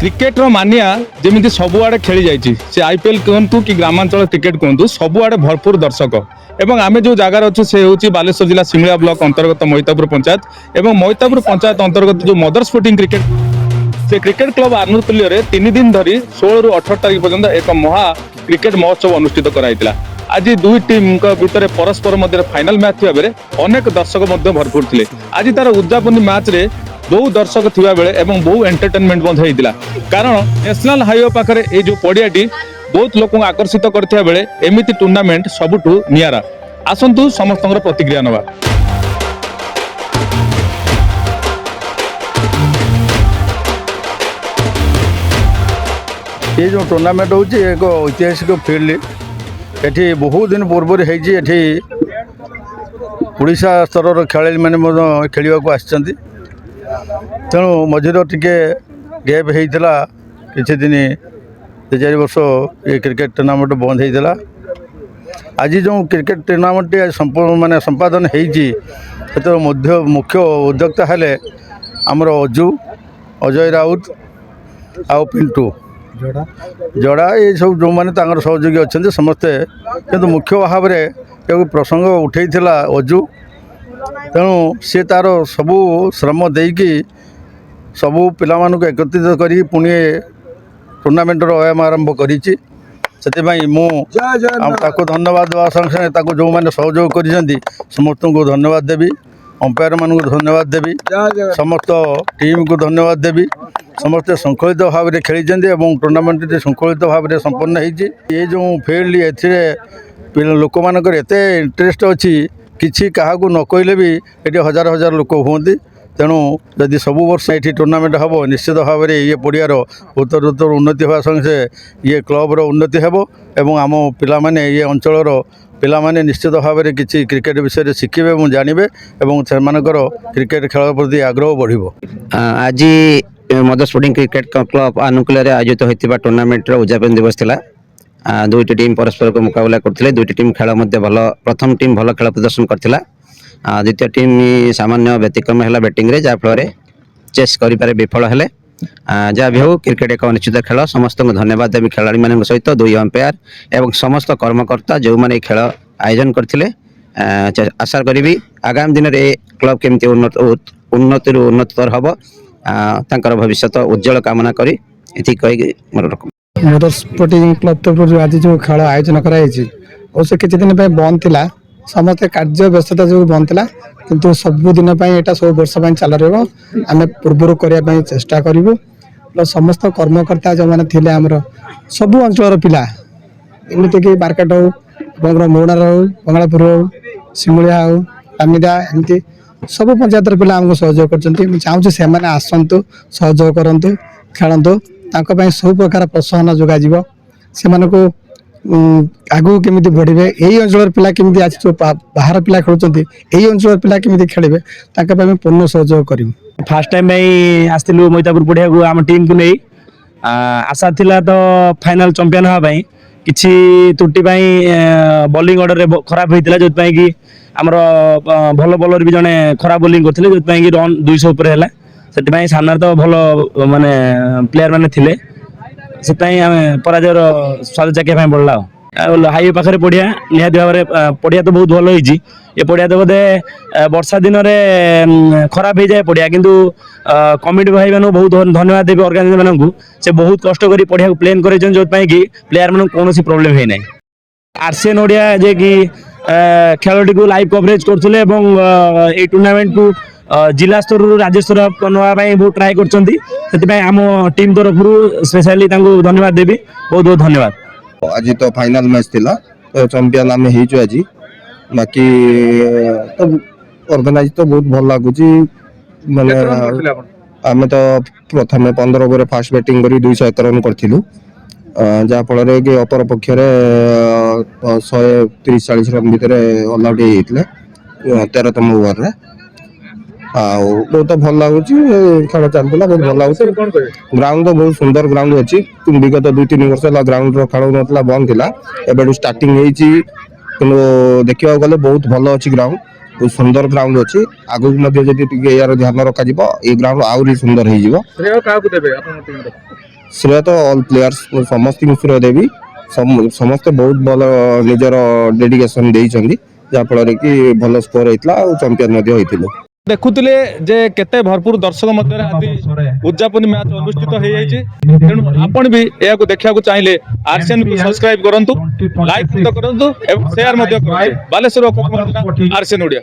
Cricketer मानिया जमी सबुआड़े खेली जाइए से आईपीएल कहतु कि ग्रामांचल क्रिकेट कहतु सबुआड़े भरपूर दर्शक एवं आम जो जगार अच्छे से हूँ बालेश्वर जिला सिमिला ब्लॉक अंतर्गत मैतापुर पंचायत एवं मैतापुर पंचायत अंतर्गत जो मदर्स स्पोर्टिंग क्रिकेट से क्रिकेट क्लब आनुकूल्य 3 दिन धरी 16 ରୁ 18 तारीख पर्यंत एक महा क्रिकेट महोत्सव अनुष्ठित कराइला। आज दुई टीम भितर परस्पर मध्य फाइनाल मैच थी बेले अनेक दर्शक भरपूर थे। आज तार उद्यापनी मैच रे बहु दर्शक थिबा बेले एवं बहु एंटरटेनमेंट होता कारण नेशनल हाईवे पाखे ये जो पड़ियाटी बहुत लोक आकर्षित करथिबा बेले एमिति टूर्नामेंट सबुठु नियारा। आसंतु समस्त प्रतिक्रिया नवा। ये जो टूर्नामेंट होची एक ऐतिहासिक फील्ड एठी बहुत दिन पूर्व एठी ओडिशा स्तर खेलाड़ी मैंने खेलने को आसछंती तेणु मझिर टिके गैप होता किछि दिन 2-4 वर्ष ये क्रिकेट टूर्नामेंट बंद होता। आज जो क्रिकेट टूर्नामेंट संपूर्ण माने संपादन होती मुख्य उद्योक्ता हेले आमर अजू अजय राउत आउ पिंटू जड़ा ये सब जो मैंने सहयोगी अच्छा समस्ते किंतु मुख्य भाव में प्रसंग उठे अजू तेणु सी तार सबू श्रम देकी सबू पिला एकत्रित कर पुणी टूर्नामेंटर आयाम आरंभ करी धन्यवाद देवा संगे जो मैंने सहयोग कर समस्त को धन्यवाद देवी अंपायर मान को धन्यवाद देवी समस्त टीम को धन्यवाद देवी समस्ते श्रृंखलित भाव में खेली टूर्नामेंट श्रृंखलित भाव में संपन्न ये जो फील्ड ए लोक मान इंटरेस्ट अच्छी किसी क्या न कहले भी ये हजार हजार लोक हुंती तेणु जदि सब वर्ष ये टूर्नामेंट हम निश्चित भाव में ये पड़ियार उत्तर उन्नति होगा संगे ये क्लबर उन्नति हेबो आम पिलामाने ये अंचलर पिलामाने निश्चित भाव में किसी क्रिकेट विषय शिखिबे और जानवे और क्रिकेट खेल प्रति आग्रह बढ़िबो। आज मदर स्पोर्टिंग क्रिकेट क्लब आनुकूल्य आयोजित होता टूर्नामेंट उद्यापन दिवस थिला। दुईटी टीम परस्पर को मुकाबला करथिले। दुईटी टीम खेल मध्य भल प्रथम टीम भल खेल प्रदर्शन करथिला। द्वितीय टीम सामान्य व्यतिक्रम है बैटिंग रे जा फल चेस करें विफल हेले। जहाँ भी हो क्रिकेट एक अनिश्चित खेल समस्त को धन्यवाद देवी खेलाड़ी मान सहित दुई अंपायर एवं समस्त कर्मकर्ता जो मैंने खेल आयोजन करथिले। आशा करी आगामी दिन में क्लब केमती उन्नति उन्नतर हम तांकर भविष्य उज्जवल कामना करी इति कही मोर रकम। मदर स्पोर्टिंग क्लब तरफ आज जो खेल आयोजन कराई और से किसी दिन बंद थिला समस्त कार्य व्यस्तता जो बंद थिला किंतु सबुदिन यहाँ सब वर्ष चल रहा आम पूर्व करने चेष्टा करूँ प्लस समस्त कर्मकर्ता जो मैंने थे आमर सबू अंचल पिला एमतीक बारकाट हो मोरणार हो बंगलापुर हो सिमुलिया हो रामिदा एमती सब पंचायत पिला आमको सहयोग कर चाहूँ से आसतु सहयोग करूँ खेलतु सब प्रकार प्रोत्साहन जोगाଯିव से आगू केमी बढ़े यही अंचल पिला केमी आज जो बाहर पिला खेलुंट यही अंचल पिला केमी खेले पूर्ण सहयोग कर। फास्ट टाइम आसलु मैतापुर पढ़िया को आम टीम को नहीं आशा थिला तो फाइनल चंपियन होगा किसी त्रुटि बॉलिंग ऑर्डर रे खराब होता जो कि आमर भल बॉलर भी जड़े खराब बॉलिंग करते जो कि रन 200 उपर है से सामने तो भल माने प्लेयर मैंने थे से पराजयर स्वाद चाखिया पड़ला। हाईवे पाखे पड़िया निहाती भाव में पड़िया तो बहुत भल होती ये पड़िया तो बोधे वर्षा दिन में खराब हो जाए पड़िया किंतु कमिटी भाई मानू बहुत धन्यवाद देवी ऑर्गेनाइजर मानू से बहुत कष्ट कर पड़िया को प्लेन कर जो प्लेयर मान कौन प्रोब्लेम है ना। आरसीएन ओडिया जे कि खेलटी को लाइव कवरेज करते ये टूर्नामेंट को जिला स्तर राज्य स्तर नापी बहुत ट्राए कर टीम तरफ स्पेशली धन्यवाद देवी बहुत बहुत धन्यवाद। आज तो फाइनल मैच थिला तो चैंपियन आम हो आज बाकी तो ऑर्गेनाइज तो बहुत भल लगुच माने आम तो प्रथम 15 ओवर फास्ट बैटिंग करी 201 रन करूँ जहाँ फल कि अपर पक्ष 130-40 रन भितर ऑल आउट होते 13तम ओवर बहुत भल लगुच खेल चलता बहुत भल लगुच। ग्राउंड तो बहुत सुंदर ग्राउंड अच्छी विगत 2-3 वर्ष ग्राउंड खेल ना बंद थिला एबे स्टार्टिंग कि देखा गले बहुत भल अच्छी ग्राउंड बहुत सुंदर ग्राउंड अच्छी आगुक यार ध्यान रखा ये ग्राउंड आहरी सुंदर हो। ଶ୍ରେୟ ତ ଅଲ୍ ପ୍ଲେୟାର୍ସ ସମସ୍ତଙ୍କୁ ଶ୍ରେୟ ଦେବି। ସମସ୍ତେ ବହୁତ ଭଲ ନିଜର ଡେଡିକେସନ ଦେଇଛନ୍ତି ଯାହାଫଳରେ କି ଭଲ ସ୍କୋର ହେଇଥିଲା ଆଉ ଚମ୍ପିୟନ ମଧ୍ୟ ହେଇଥିଲୁ। ଦେଖୁଥିଲେ ଯେ କେତେ ଭରପୁର ଦର୍ଶକ ମଧ୍ୟରେ ଆଜି ଉଦ୍ଯାପନୀ ମ୍ୟାଚ୍ ଅନୁଷ୍ଠିତ ହେଇଯାଇଛି। ତେଣୁ ଆପଣ ବି ଏହାକୁ ଦେଖିବାକୁ ଚାହିଁଲେ ଆର୍ସିଏନ୍ କୁ ସବସ୍କ୍ରାଇବ କରନ୍ତୁ, ଲାଇକ୍ କରନ୍ତୁ ଏବଂ ସେୟାର ମଧ୍ୟ କରନ୍ତୁ। ବାଲେଶ୍ୱର ଆର୍ସିଏନ୍ ଓଡ଼ିଆ।